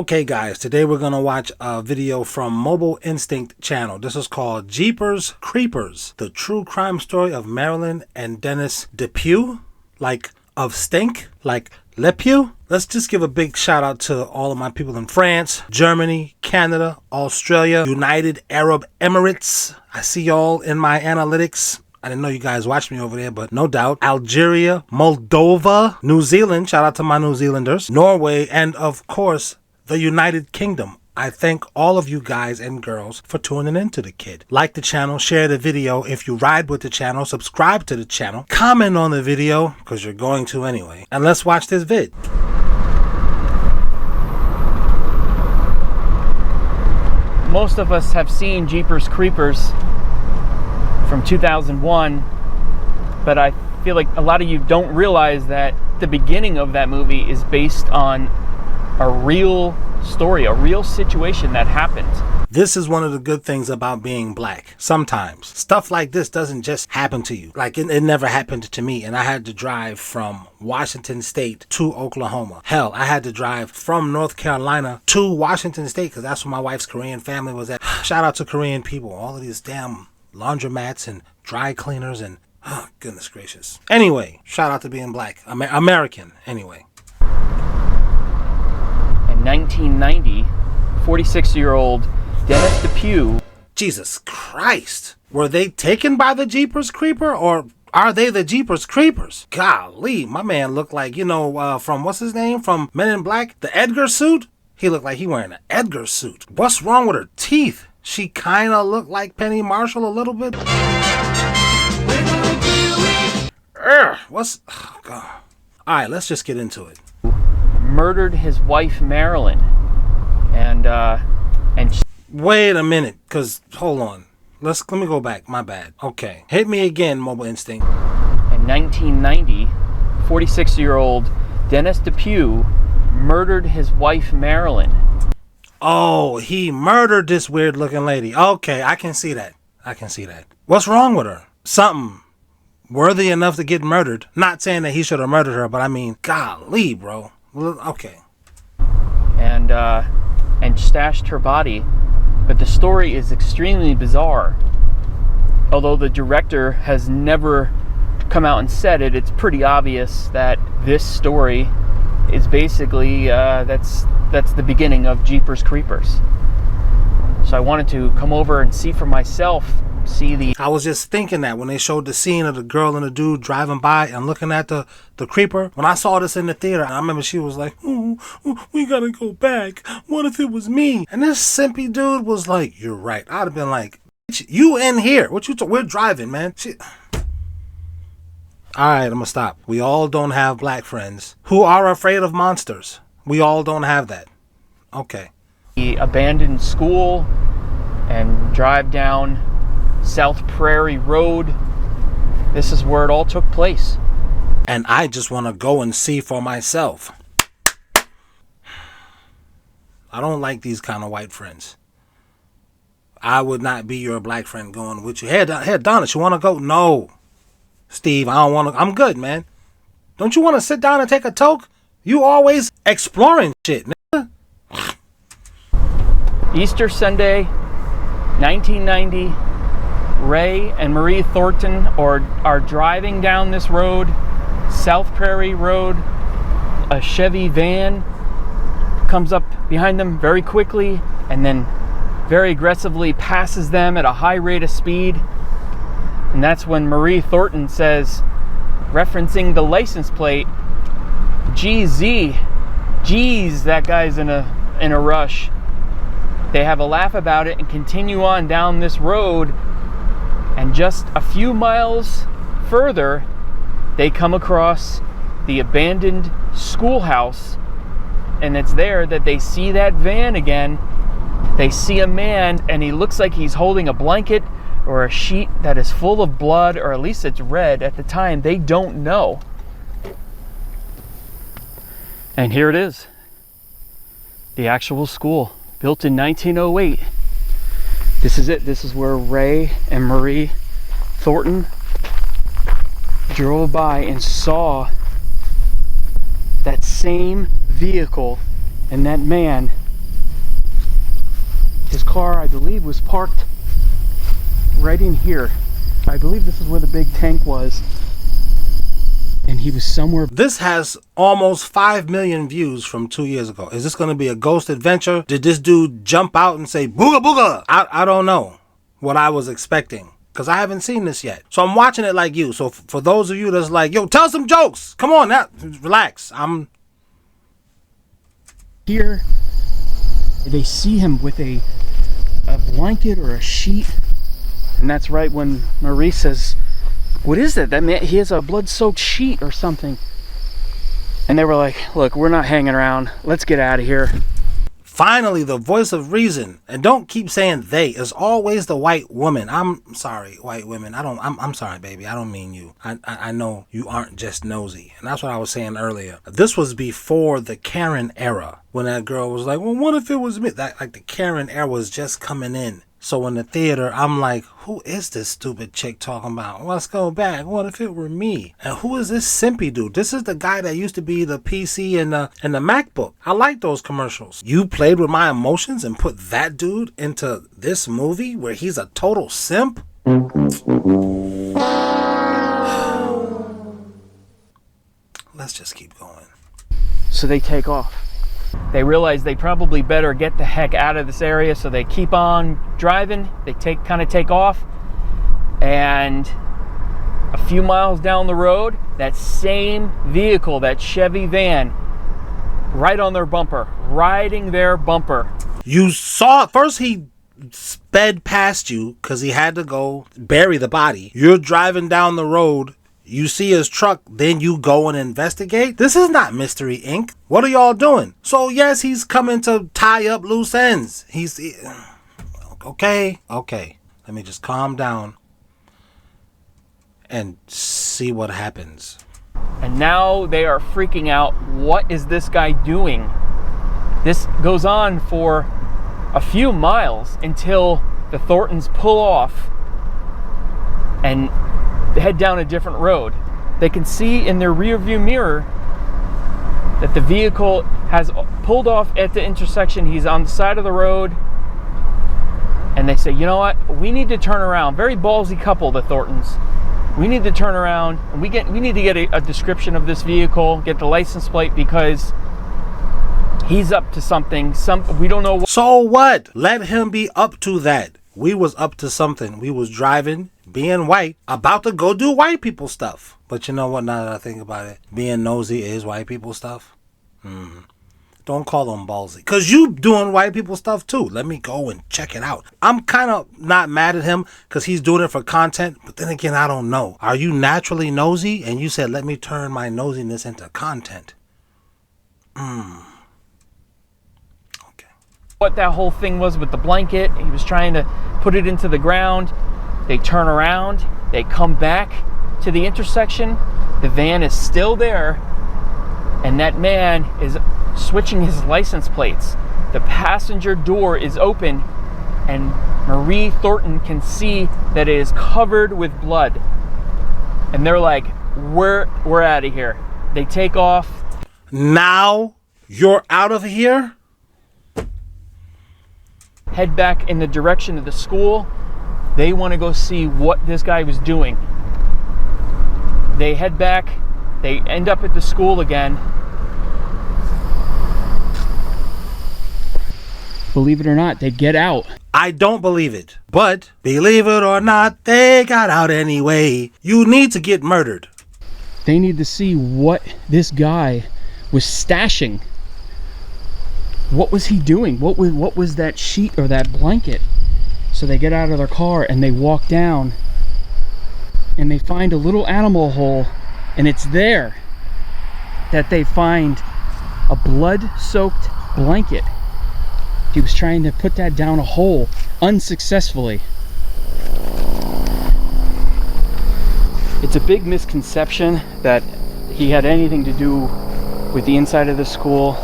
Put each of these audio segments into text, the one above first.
Okay guys, today we're going to watch a video from Mobile Instinct channel. This is called Jeepers Creepers, the true crime story of Marilyn and Dennis Depue, like of stink, like Lepew. Let's just give a big shout out to all of my people in France, Germany, Canada, Australia, United Arab Emirates. I see y'all in my analytics. I didn't know you guys watched me over there, but no doubt. Algeria, Moldova, New Zealand. Shout out to my New Zealanders. Norway, and of course, the United Kingdom. I thank all of you guys and girls for tuning into the kid. Like the channel, share the video if you ride with the channel, subscribe to the channel, comment on the video, because you're going to anyway. And let's watch this vid. Most of us have seen Jeepers Creepers from 2001, but I feel like a lot of you don't realize that the beginning of that movie is based on a real story, a real situation that happened. This is one of the good things about being black. Sometimes stuff like this doesn't just happen to you. Like it never happened to me, and I had to drive from Washington State to Oklahoma. Hell, I had to drive from North Carolina to Washington State because that's where my wife's Korean family was at. Shout out to Korean people. All of these damn laundromats and dry cleaners and oh goodness gracious. Anyway, shout out to being black, American anyway. In 1990, 46-year-old Dennis Depue. Jesus Christ, were they taken by the Jeepers Creeper, or are they the Jeepers Creepers? Golly, my man looked like, you know, from what's his name from Men in Black, the Edgar suit. He looked like he wearing an Edgar suit. What's wrong with her teeth? She kind of looked like Penny Marshall a little bit. What's... Oh, God. All right, let's just get into it. Murdered his wife, Marilyn. And Wait a minute, because... Hold on. Let me go back. My bad. Okay. Hit me again, Mobile Instinct. In 1990, 46-year-old Dennis Depue murdered his wife, Marilyn. Oh, he murdered this weird looking lady. Okay, I can see that. I can see that. What's wrong with her? Something worthy enough to get murdered. Not saying that he should have murdered her, but I mean, golly, bro. Okay. And stashed her body. But the story is extremely bizarre. Although the director has never come out and said it, it's pretty obvious that this story is basically that's the beginning of Jeepers Creepers. So I wanted to come over and see for myself. I was just thinking that when they showed the scene of the girl and the dude driving by and looking at the creeper. When I saw this in the theater, I remember she was like, "Ooh, we gotta go back. What if it was me?" And this simpy dude was like, "You're right." I'd have been like, "You in here? What you? We're driving, man." All right, I'm gonna stop. We all don't have black friends who are afraid of monsters. We all don't have that. Okay. He abandoned school and drive down South Prairie Road. This is where it all took place. And I just want to go and see for myself. I don't like these kind of white friends. I would not be your black friend going with you. Hey, Donna, you want to go? No. Steve, I don't want to. I'm good, man. Don't you want to sit down and take a toke? You always exploring shit, nigga. Easter Sunday, 1990. Ray and Marie Thornton are driving down this road, South Prairie Road. A Chevy van comes up behind them very quickly and then very aggressively passes them at a high rate of speed. And that's when Marie Thornton says, referencing the license plate, "GZ, geez, that guy's in a rush." They have a laugh about it and continue on down this road. And just a few miles further, they come across the abandoned schoolhouse. And it's there that they see that van again. They see a man, and he looks like he's holding a blanket or a sheet that is full of blood, or at least it's red. At the time, they don't know. And here it is. The actual school, built in 1908. This is it. This is where Ray and Marie Thornton drove by and saw that same vehicle and that man His car, I believe, was parked right in here. I believe this is where the big tank was. And he was somewhere. This has almost 5 million views from 2 years ago. Is this going to be a ghost adventure? Did this dude jump out and say, booga booga? I don't know what I was expecting, because I haven't seen this yet. So I'm watching it like you. So for those of you that's like, yo, tell some jokes. Come on, now, relax. I'm here. They see him with a blanket or a sheet. And that's right when Marie says, what is that? That man, he has a blood-soaked sheet or something. And they were like, look, we're not hanging around. Let's get out of here. Finally, the voice of reason, and don't keep saying they, is always the white woman. I'm sorry, white women. I'm sorry, baby. I don't mean you. I know you aren't just nosy. And that's what I was saying earlier. This was before the Karen era, when that girl was like, well, what if it was me? That, like, the Karen era was just coming in. So in the theater, I'm like, who is this stupid chick talking about? Let's go back. What if it were me? And who is this simpy dude? This is the guy that used to be the PC and the MacBook. I like those commercials. You played with my emotions and put that dude into this movie where he's a total simp? Let's just keep going. So they take off. They realize they probably better get the heck out of this area, so they keep on driving. They kind of take off, and a few miles down the road, that same vehicle, that Chevy van, right on their bumper, riding their bumper. You saw it. First he sped past you because he had to go bury the body. You're driving down the road. You see his truck, then you go and investigate? This is not Mystery Inc. What are y'all doing? So yes, he's coming to tie up loose ends. Okay. Let me just calm down and see what happens. And now they are freaking out. What is this guy doing? This goes on for a few miles until the Thorntons pull off and head down a different road. They can see in their rear view mirror that the vehicle has pulled off at the intersection. He's on the side of the road, and they say, you know what, we need to turn around. Very ballsy couple, the Thorntons. We need to turn around, and we need to get a description of this vehicle, get the license plate, because he's up to something. We don't know. So what? Let him be up to that. We was up to something. We was driving, being white, about to go do white people stuff. But you know what, now that I think about it, being nosy is white people stuff. Don't call them ballsy. Because you doing white people stuff too. Let me go and check it out. I'm kind of not mad at him because he's doing it for content. But then again, I don't know. Are you naturally nosy? And you said, let me turn my nosiness into content. What that whole thing was with the blanket. He was trying to put it into the ground. They turn around. They come back to the intersection. The van is still there. And that man is switching his license plates. The passenger door is open. And Marie Thornton can see that it is covered with blood. And they're like, we're out of here. They take off. Now you're out of here? Head back in the direction of the school. They want to go see what this guy was doing. They head back. They end up at the school again. Believe it or not, they get out. I don't believe it. But, believe it or not, they got out anyway. You need to get murdered. They need to see what this guy was stashing. What was he doing? What was that sheet or that blanket? So they get out of their car and they walk down and they find a little animal hole, and it's there that they find a blood-soaked blanket. He was trying to put that down a hole unsuccessfully. It's a big misconception that he had anything to do with the inside of the school.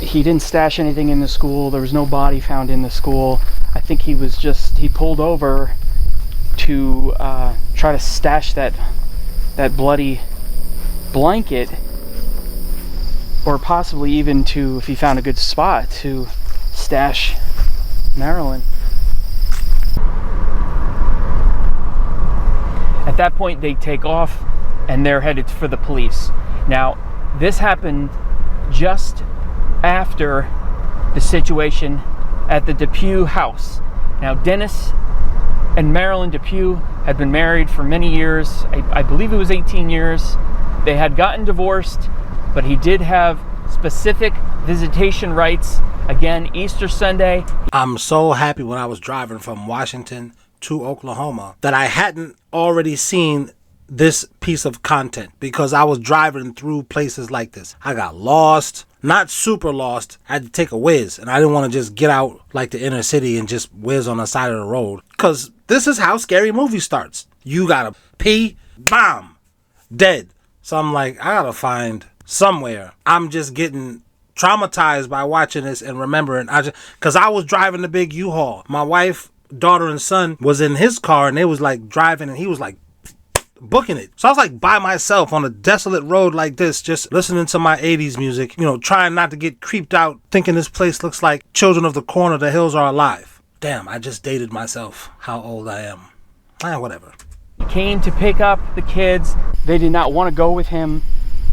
He didn't stash anything in the school. There was no body found in the school. I think he pulled over to try to stash that bloody blanket, or possibly even to, if he found a good spot, to stash Marilyn. At that point, they take off and they're headed for the police. Now, this happened just after the situation at the Depue house. Now, Dennis and Marilyn Depue had been married for many years. I believe it was 18 years. They had gotten divorced, but he did have specific visitation rights. Again, Easter Sunday. I'm so happy when I was driving from Washington to Oklahoma that I hadn't already seen this piece of content, because I was driving through places like this. I got lost, not super lost. I had to take a whiz, and I didn't want to just get out like the inner city and just whiz on the side of the road, because this is how scary movie starts. You gotta pee, bomb, dead. So I'm like, I gotta find somewhere. I'm just getting traumatized by watching this and remembering. Because I was driving the big U-Haul. My wife, daughter, and son was in his car, and they was like driving, and he was like booking it. So I was like by myself on a desolate road like this, just listening to my 80s music, trying not to get creeped out, thinking this place looks like Children of the Corn, the Hills Are Alive. Damn, I just dated myself. How old I am. Whatever. He came to pick up the kids. They did not want to go with him,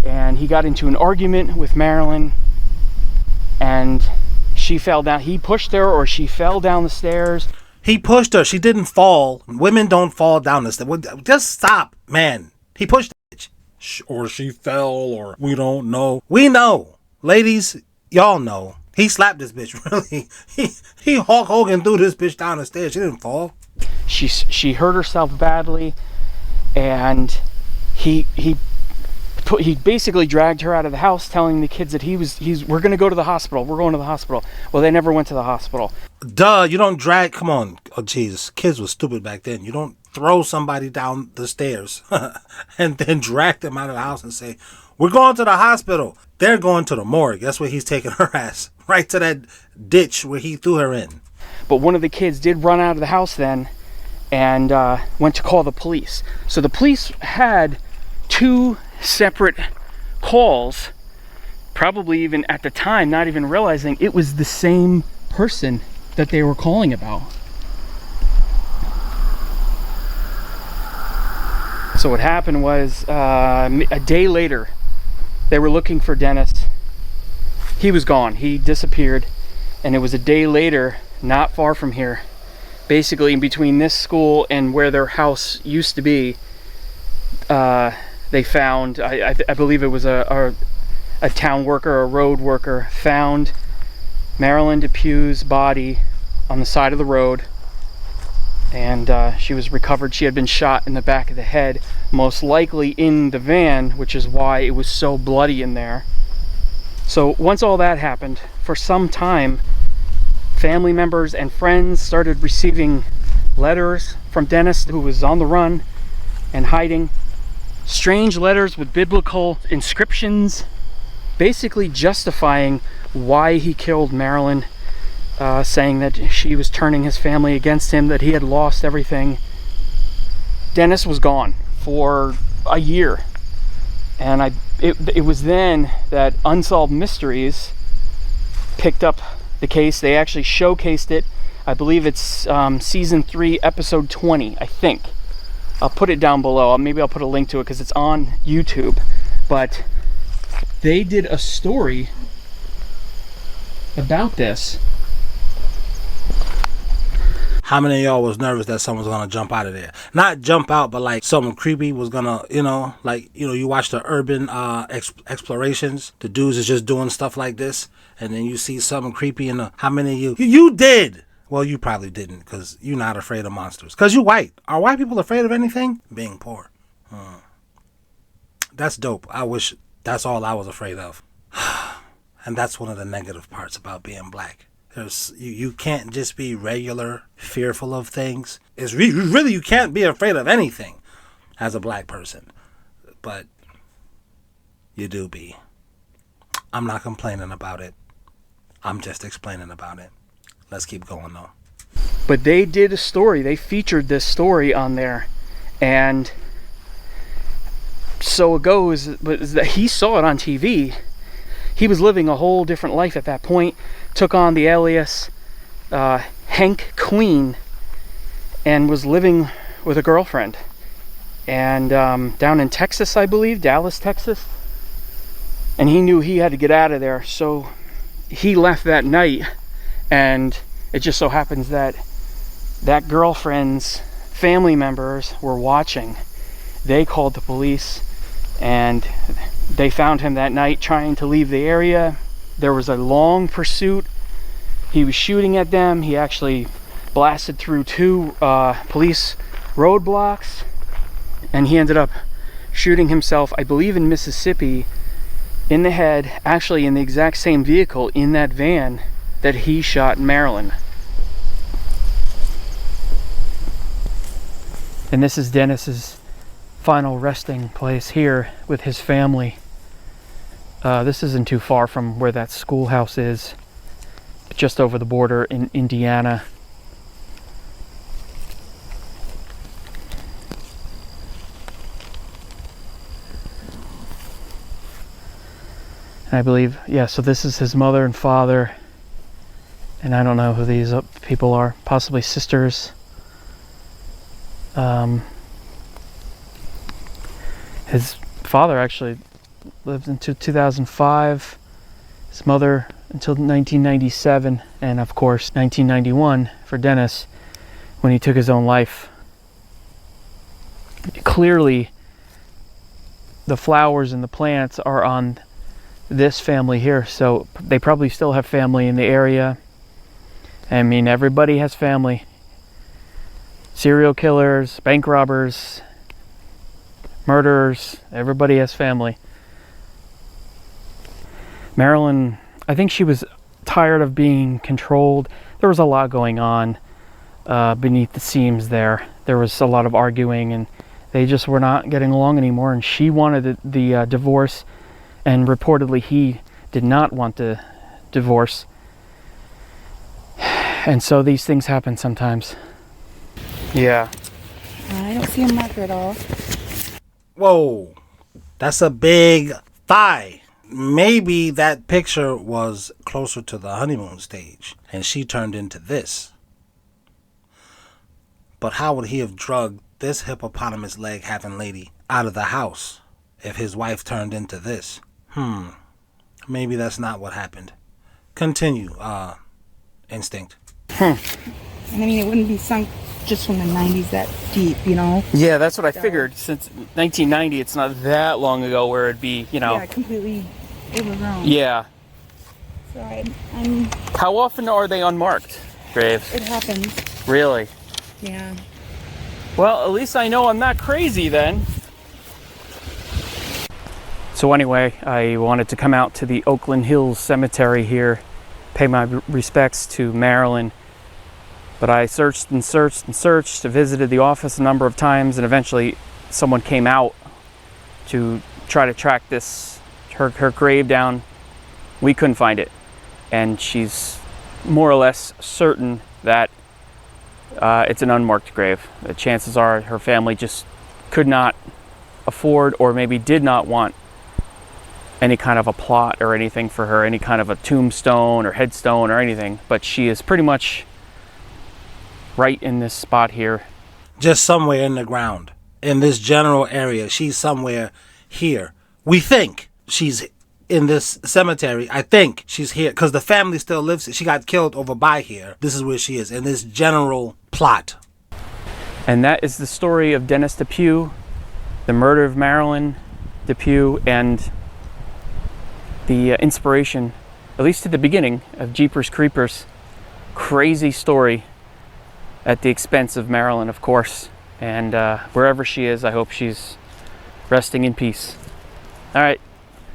and he got into an argument with Marilyn, and she fell down. He pushed her, or she fell down the stairs. He pushed her. She didn't fall. Women don't fall down the stairs. Just stop, man. He pushed the bitch. Or she fell, or we don't know. We know. Ladies, y'all know. He slapped this bitch, really. He Hulk Hogan threw this bitch down the stairs. She didn't fall. She hurt herself badly, and he basically dragged her out of the house, telling the kids that we're going to go to the hospital. We're going to the hospital. Well, they never went to the hospital. Duh, you don't drag, come on. Oh, Jesus, kids were stupid back then. You don't throw somebody down the stairs and then drag them out of the house and say, we're going to the hospital. They're going to the morgue. That's where he's taking her ass. Right to that ditch where he threw her in. But one of the kids did run out of the house then and went to call the police. So the police had 2 separate calls, probably even at the time not even realizing it was the same person that they were calling about. So what happened was a day later they were looking for Dennis. He was gone. He disappeared, and it was a day later, not far from here, basically in between this school and where their house used to be. They found, I believe it was a town worker, a road worker, found Marilyn Depue's body on the side of the road, and she was recovered. She had been shot in the back of the head, most likely in the van, which is why it was so bloody in there. So once all that happened, for some time, family members and friends started receiving letters from Dennis, who was on the run and hiding. Strange letters with biblical inscriptions, basically justifying why he killed Marilyn, saying that she was turning his family against him, that he had lost everything. Dennis was gone for a year, and it was then that Unsolved Mysteries picked up the case. They actually showcased it. I believe it's season 3, episode 20, I think. I'll put it down below. Maybe I'll put a link to it because it's on YouTube. But they did a story about this. How many of y'all was nervous that someone was going to jump out of there? Not jump out, but like something creepy was going to, you watch the urban explorations. The dudes is just doing stuff like this. And then you see something creepy how many of you? You did! Well, you probably didn't, because you're not afraid of monsters. Because you're white. Are white people afraid of anything? Being poor. That's dope. I wish that's all I was afraid of. And that's one of the negative parts about being black. You can't just be regular, fearful of things. It's really, you can't be afraid of anything as a black person. But you do be. I'm not complaining about it. I'm just explaining about it. Let's keep going though. But they did a story. They featured this story on there, and so it goes. But he saw it on TV. he was living a whole different life at that point, took on the alias Hank Queen, and was living with a girlfriend. And down in Texas, I believe, Dallas, Texas. And he knew he had to get out of there, so he left that night. And it just so happens that that girlfriend's family members were watching. They called the police, and they found him that night trying to leave the area. There was a long pursuit. He was shooting at them. He actually blasted through 2 police roadblocks, and he ended up shooting himself, I believe in Mississippi, in the head, actually in the exact same vehicle, in that van that he shot Marilyn. And this is Dennis's final resting place here with his family. This isn't too far from where that schoolhouse is, just over the border in Indiana. And I believe, yeah, so this is his mother and father. And I don't know who these people are, possibly sisters. His father actually lived until 2005, his mother until 1997, and of course 1991 for Dennis, when he took his own life. Clearly, the flowers and the plants are on this family here, so they probably still have family in the area. I mean, everybody has family. Serial killers, bank robbers, murderers, everybody has family. Marilyn, I think she was tired of being controlled. There was a lot going on beneath the scenes there. There was a lot of arguing, and they just were not getting along anymore, and she wanted the divorce, and reportedly he did not want the divorce. And so these things happen sometimes. Yeah. I don't see a marker at all. Whoa, that's a big thigh. Maybe that picture was closer to the honeymoon stage and she turned into this. But how would he have drugged this hippopotamus leg having lady out of the house if his wife turned into this? Maybe that's not what happened. Continue, Instinct. I mean, it wouldn't be sunk just from the 90s that deep, you know? Yeah, that's what I figured. Since 1990, it's not that long ago where it'd be, you know. Yeah, completely overgrown. Yeah. So I'm... How often are they unmarked graves? It happens. Really? Yeah. Well, at least I know I'm not crazy then. So anyway, I wanted to come out to the Oakland Hills Cemetery here, pay my respects to Marilyn. But I searched and searched and searched, visited the office a number of times, and eventually someone came out to try to track her grave down. We couldn't find it. And she's more or less certain that it's an unmarked grave. The chances are her family just could not afford, or maybe did not want, any kind of a plot or anything for her, any kind of a tombstone or headstone or anything. But she is pretty much right in this spot here. Just somewhere in the ground. In this general area. She's somewhere here. We think she's in this cemetery. I think she's here because the family still lives. She got killed over by here. This is where she is in this general plot. And that is the story of Dennis Depue, the murder of Marilyn Depue, and the inspiration, at least at the beginning, of Jeepers Creepers. Crazy story at the expense of Marilyn, of course. And wherever she is, I hope she's resting in peace. All right,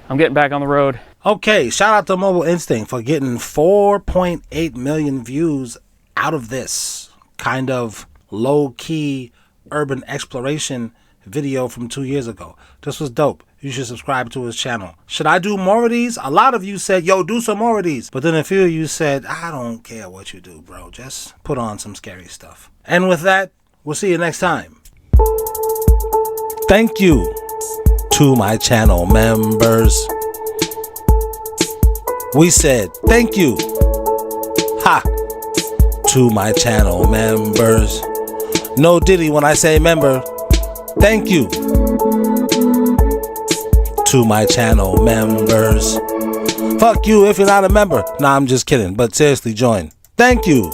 I'm getting back on the road. Okay, shout out to Mobile Instinct for getting 4.8 million views out of this kind of low-key urban exploration video from 2 years ago. This was dope. You should subscribe to his channel. Should I do more of these? A lot of you said, yo, do some more of these. But then a few of you said, I don't care what you do, bro. Just put on some scary stuff. And with that, we'll see you next time. Thank you to my channel members. We said thank you. Ha! To my channel members. No diddy when I say member. Thank you. To my channel members. Fuck you if you're not a member. Nah, I'm just kidding. But seriously, join. Thank you.